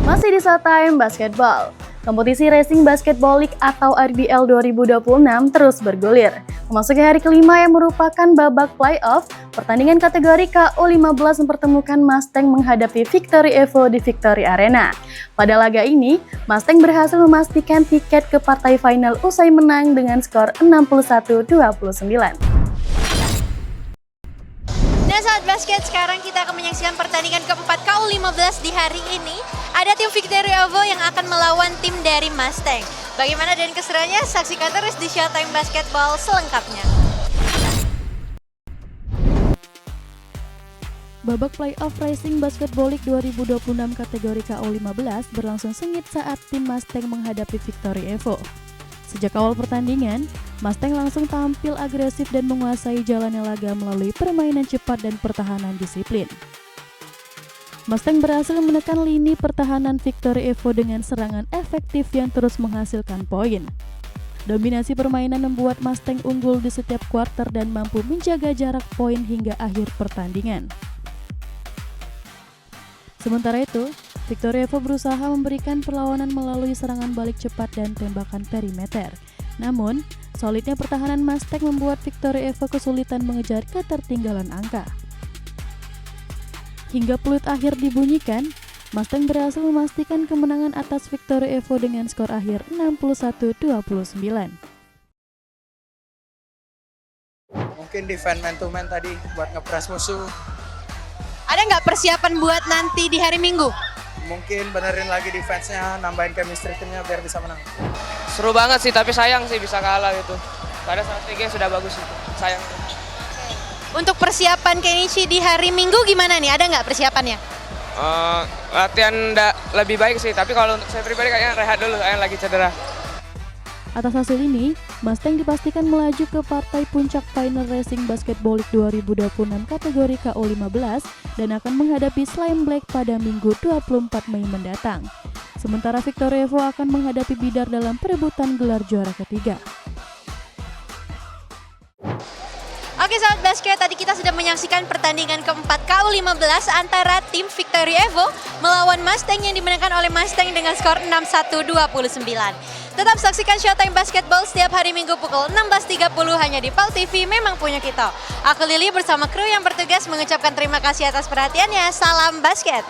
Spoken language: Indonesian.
Masih di Showtime Basketball. Kompetisi Racing Basketball League atau RBL 2026 terus bergulir. Memasuki hari kelima yang merupakan babak playoff, pertandingan kategori KU15 mempertemukan Mustang menghadapi Victory Evo di Victory Arena. Pada laga ini, Mustang berhasil memastikan tiket ke partai final usai menang dengan skor 61-29. Nah sahabat basket, sekarang kita akan menyaksikan pertandingan keempat KU15 di hari ini. Ada tim Victory Evo yang akan melawan tim dari Mustang. Bagaimana dan keseruannya? Saksikan terus di Showtime Basketball selengkapnya. Babak playoff Racing Basketball League 2026 kategori KU15 berlangsung sengit saat tim Mustang menghadapi Victory Evo. Sejak awal pertandingan, Mustang langsung tampil agresif dan menguasai jalannya laga melalui permainan cepat dan pertahanan disiplin. Mustang berhasil menekan lini pertahanan Victory Evo dengan serangan efektif yang terus menghasilkan poin. Dominasi permainan membuat Mustang unggul di setiap kuarter dan mampu menjaga jarak poin hingga akhir pertandingan. Sementara itu, Victory Evo berusaha memberikan perlawanan melalui serangan balik cepat dan tembakan perimeter. Namun, solidnya pertahanan Mustang membuat Victory Evo kesulitan mengejar ketertinggalan angka. Hingga peluit akhir dibunyikan, Mustang berhasil memastikan kemenangan atas Victory Evo dengan skor akhir 61-29. Mungkin defend man to man tadi buat ngepres musuh. Ada nggak persiapan buat nanti di hari Minggu? Mungkin benerin lagi defense-nya, nambahin chemistry timnya biar bisa menang. Seru banget sih, tapi sayang sih bisa kalah gitu. Karena strategi sudah bagus itu, sayang. Untuk persiapan Kenichi di hari Minggu gimana nih? Ada nggak persiapannya? Latihan lebih baik sih, tapi kalau untuk saya pribadi kayaknya rehat dulu, yang lagi cedera. Atas hasil ini, Mustang dipastikan melaju ke partai puncak final Racing Basketball League 2026 kategori KU15 dan akan menghadapi Slime Black pada Minggu 24 Mei mendatang. Sementara Victory Evo akan menghadapi Bidar dalam perebutan gelar juara ketiga. Oke sahabat basket, tadi kita sudah menyaksikan pertandingan keempat KU15 antara tim Victory Evo melawan Mustang yang dimenangkan oleh Mustang dengan skor 61-29. Tetap saksikan Showtime Basketball setiap hari Minggu pukul 16.30 hanya di PAL TV, memang punya kita. Aku Lili bersama kru yang bertugas mengucapkan terima kasih atas perhatiannya. Salam basket!